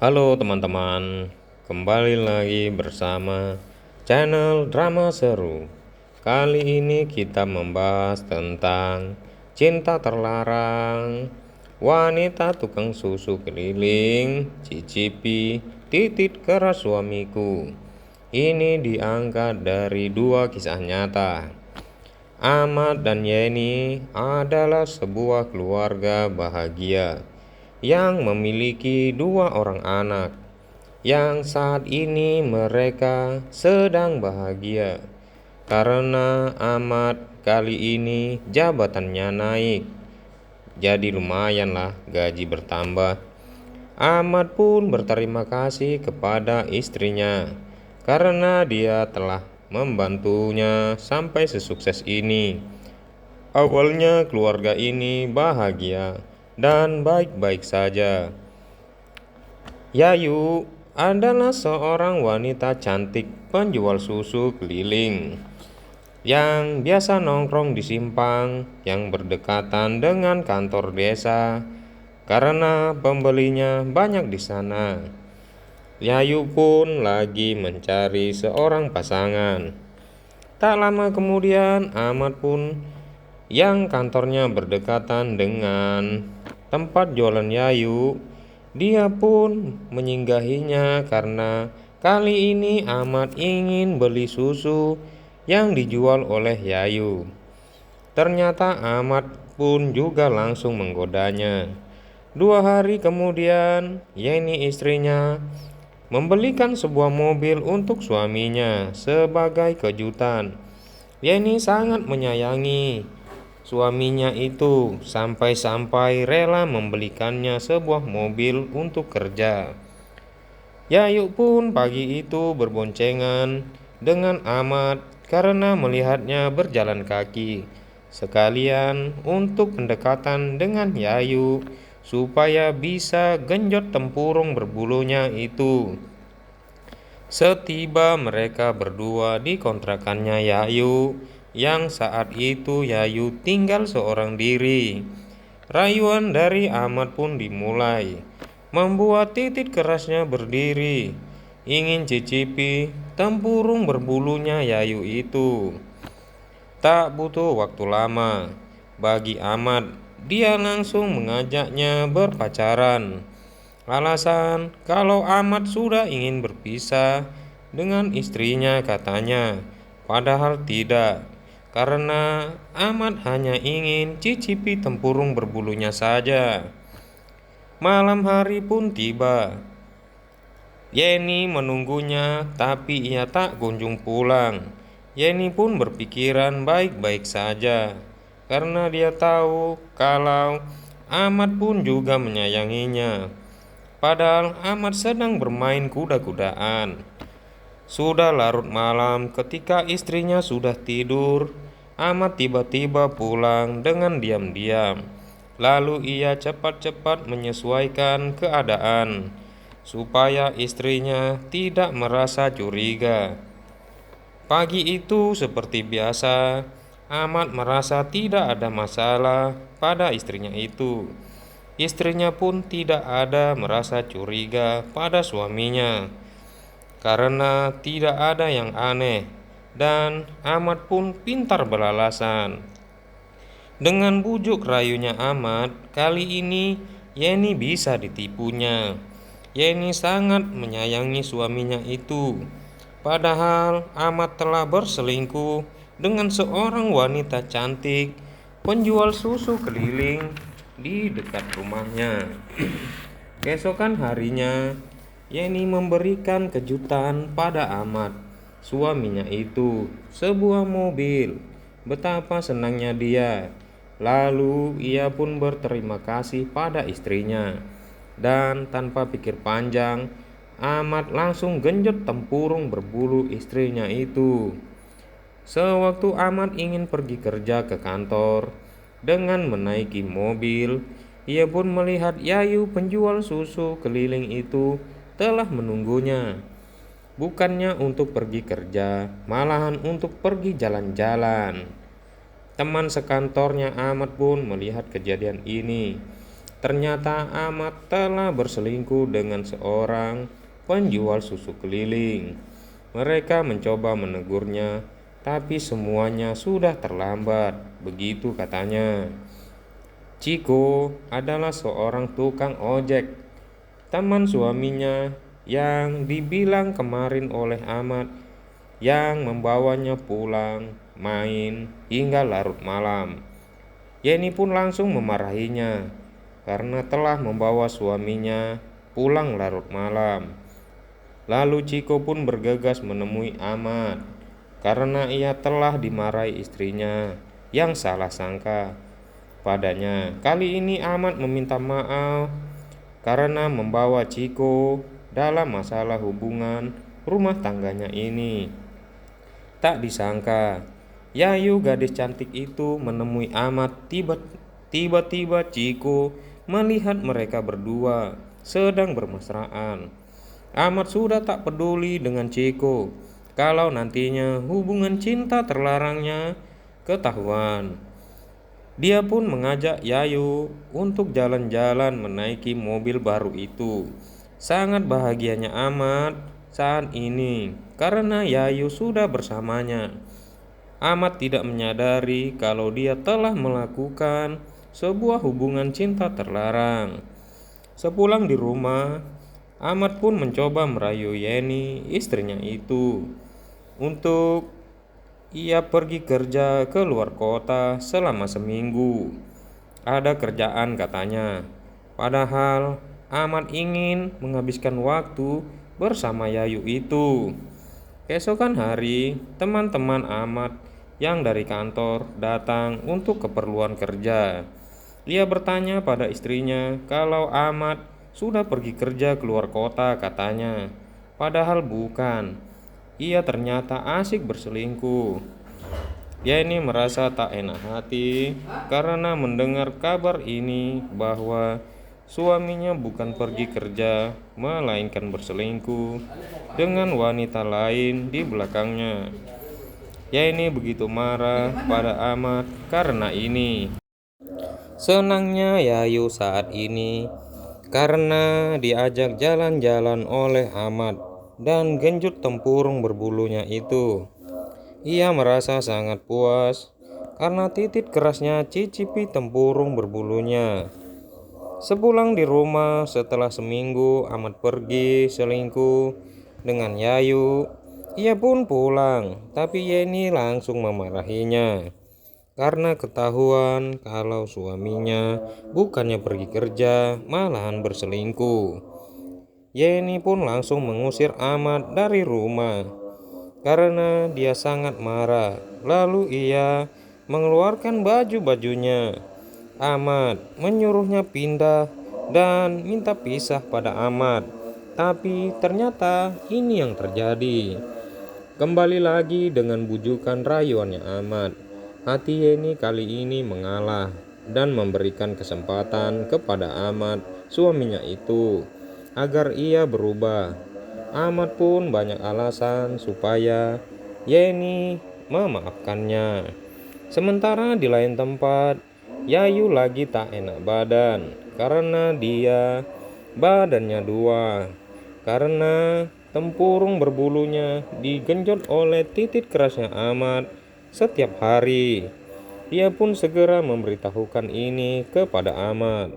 Halo teman-teman, kembali lagi bersama channel Drama Seru. Kali ini kita membahas tentang cinta terlarang, wanita tukang susu keliling, cicipi, titik keras suamiku. Ini diangkat dari dua kisah nyata. Ahmad dan Yeni adalah sebuah keluarga bahagia yang memiliki dua orang anak, yang saat ini mereka sedang bahagia karena Ahmad kali ini jabatannya naik, jadi lumayanlah gaji bertambah. Ahmad pun berterima kasih kepada istrinya karena dia telah membantunya sampai sesukses ini. Awalnya keluarga ini bahagia dan baik-baik saja. Yayu adalah seorang wanita cantik penjual susu keliling yang biasa nongkrong di simpang yang berdekatan dengan kantor desa karena pembelinya banyak di sana. Yayu pun lagi mencari seorang pasangan. Tak lama kemudian Ahmad pun yang kantornya berdekatan dengan tempat jualan Yayu, dia pun menyinggahinya karena kali ini Ahmad ingin beli susu yang dijual oleh Yayu. Ternyata Ahmad pun juga langsung menggodanya. 2 hari kemudian, Yeni istrinya membelikan sebuah mobil untuk suaminya sebagai kejutan. Yeni sangat menyayangi suaminya itu sampai-sampai rela membelikannya sebuah mobil untuk kerja. Yayu pun pagi itu berboncengan dengan Ahmad karena melihatnya berjalan kaki, sekalian untuk pendekatan dengan Yayu supaya bisa genjot tempurung berbulunya itu. Setiba mereka berdua di kontrakannya Yayu, yang saat itu Yayu tinggal seorang diri, rayuan dari Ahmad pun dimulai, membuat titik kerasnya berdiri, ingin cicipi tempurung berbulunya Yayu itu. Tak butuh waktu lama bagi Ahmad, dia langsung mengajaknya berpacaran. Alasan kalau Ahmad sudah ingin berpisah dengan istrinya katanya, padahal tidak, karena Ahmad hanya ingin cicipi tempurung berbulunya saja. Malam hari pun tiba. Yeni menunggunya, tapi ia tak kunjung pulang. Yeni pun berpikiran baik-baik saja, karena dia tahu kalau Ahmad pun juga menyayanginya. Padahal Ahmad sedang bermain kuda-kudaan. Sudah larut malam ketika istrinya sudah tidur, Ahmad tiba-tiba pulang dengan diam-diam. Lalu ia cepat-cepat menyesuaikan keadaan supaya istrinya tidak merasa curiga. Pagi itu seperti biasa, Ahmad merasa tidak ada masalah pada istrinya itu. Istrinya pun tidak ada merasa curiga pada suaminya karena tidak ada yang aneh, dan Ahmad pun pintar beralasan. Dengan bujuk rayunya Ahmad, kali ini Yeni bisa ditipunya. Yeni sangat menyayangi suaminya itu, padahal Ahmad telah berselingkuh dengan seorang wanita cantik penjual susu keliling di dekat rumahnya. Keesokan harinya, Yeni memberikan kejutan pada Ahmad, suaminya itu, sebuah mobil. Betapa senangnya dia. Lalu ia pun berterima kasih pada istrinya. Dan tanpa pikir panjang, Ahmad langsung genjot tempurung berbulu istrinya itu. Sewaktu Ahmad ingin pergi kerja ke kantor, dengan menaiki mobil, ia pun melihat Yayu penjual susu keliling itu telah menunggunya. Bukannya untuk pergi kerja, malahan untuk pergi jalan-jalan. Teman sekantornya Ahmad pun melihat kejadian ini. Ternyata Ahmad telah berselingkuh dengan seorang penjual susu keliling. Mereka mencoba menegurnya, tapi semuanya sudah terlambat. Begitu katanya. Ciko adalah seorang tukang ojek, teman suaminya yang dibilang kemarin oleh Ahmad, yang membawanya pulang main hingga larut malam. Yeni pun langsung memarahinya karena telah membawa suaminya pulang larut malam. Lalu Ciko pun bergegas menemui Ahmad karena ia telah dimarahi istrinya yang salah sangka padanya. Kali ini Ahmad meminta maaf karena membawa Ciko dalam masalah hubungan rumah tangganya ini. Tak disangka, Yayu gadis cantik itu menemui Ahmad. Tiba-tiba Ciko melihat mereka berdua sedang bermesraan. Ahmad sudah tak peduli dengan Ciko kalau nantinya hubungan cinta terlarangnya ketahuan. Dia pun mengajak Yayu untuk jalan-jalan menaiki mobil baru itu. Sangat bahagianya Ahmad saat ini karena Yayu sudah bersamanya. Ahmad tidak menyadari kalau dia telah melakukan sebuah hubungan cinta terlarang. Sepulang di rumah, Ahmad pun mencoba merayu Yeni, istrinya itu, untuk ia pergi kerja ke luar kota selama seminggu. Ada kerjaan katanya. Padahal Ahmad ingin menghabiskan waktu bersama Yayu itu. Keesokan hari, teman-teman Ahmad yang dari kantor datang untuk keperluan kerja. Ia bertanya pada istrinya kalau Ahmad sudah pergi kerja keluar kota katanya. Padahal bukan. Ia ternyata asik berselingkuh. Yeni merasa tak enak hati karena mendengar kabar ini bahwa suaminya bukan pergi kerja, melainkan berselingkuh dengan wanita lain di belakangnya. Yeni begitu marah pada Ahmad karena ini. Senangnya Yayu saat ini karena diajak jalan-jalan oleh Ahmad dan genjot tempurung berbulunya itu. Ia merasa sangat puas karena titik kerasnya cicipi tempurung berbulunya. Sepulang di rumah setelah seminggu Ahmad pergi selingkuh dengan Yayu. Ia pun pulang, tapi Yeni langsung memarahinya karena ketahuan kalau suaminya bukannya pergi kerja, malahan berselingkuh. Yeni pun langsung mengusir Ahmad dari rumah karena dia sangat marah. Lalu ia mengeluarkan baju-bajunya. Ahmad menyuruhnya pindah dan minta pisah pada Ahmad. Tapi ternyata ini yang terjadi. Kembali lagi dengan bujukan rayuannya Ahmad. Hati Yeni kali ini mengalah dan memberikan kesempatan kepada Ahmad, suaminya itu, agar ia berubah. Ahmad pun banyak alasan supaya Yeni memaafkannya. Sementara di lain tempat, Yayu lagi tak enak badan karena dia badannya dua. Karena tempurung berbulunya digenjot oleh titik kerasnya Ahmad setiap hari. Dia pun segera memberitahukan ini kepada Ahmad.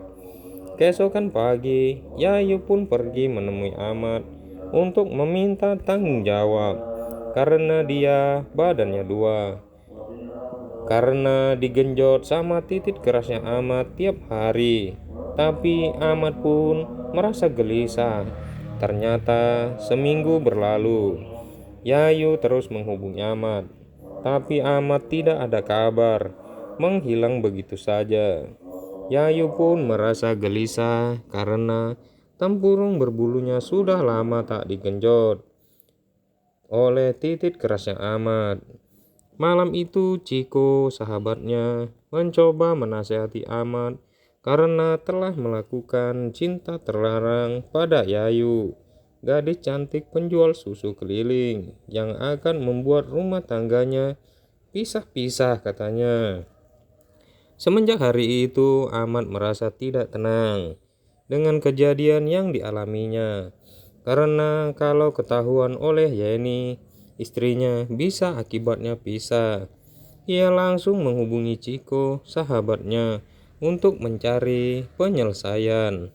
Keesokan pagi, Yayu pun pergi menemui Ahmad untuk meminta tanggung jawab karena dia badannya dua. Karena digenjot sama titik kerasnya Ahmad tiap hari. Tapi Ahmad pun merasa gelisah. Ternyata seminggu berlalu. Yayu terus menghubungi Ahmad, tapi Ahmad tidak ada kabar, menghilang begitu saja. Yayu pun merasa gelisah karena tempurung berbulunya sudah lama tak digenjot oleh titik kerasnya Ahmad. Malam itu Ciko, sahabatnya, mencoba menasihati Ahmad karena telah melakukan cinta terlarang pada Yayu, gadis cantik penjual susu keliling yang akan membuat rumah tangganya pisah-pisah katanya. Semenjak hari itu, Ahmad merasa tidak tenang dengan kejadian yang dialaminya. Karena kalau ketahuan oleh Yeni, istrinya, bisa akibatnya pisah. Ia langsung menghubungi Ciko, sahabatnya, untuk mencari penyelesaian.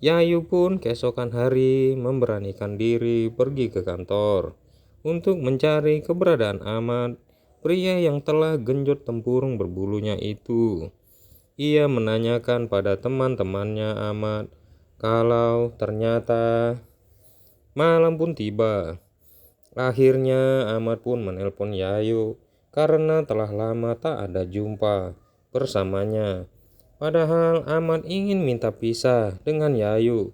Yayu pun keesokan hari memberanikan diri pergi ke kantor untuk mencari keberadaan Ahmad, pria yang telah genjot tempurung berbulunya itu. Ia menanyakan pada teman-temannya Ahmad kalau ternyata malam pun tiba. Akhirnya Ahmad pun menelpon Yayu karena telah lama tak ada jumpa bersamanya. Padahal Ahmad ingin minta pisah dengan Yayu,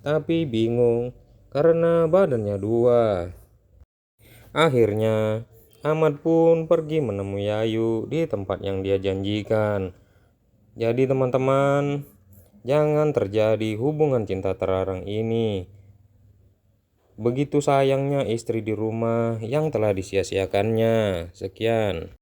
tapi bingung karena badannya dua. Akhirnya Ahmad pun pergi menemui Yayu di tempat yang dia janjikan. Jadi teman-teman, jangan terjadi hubungan cinta terlarang ini. Begitu sayangnya istri di rumah yang telah disia-siakannya. Sekian.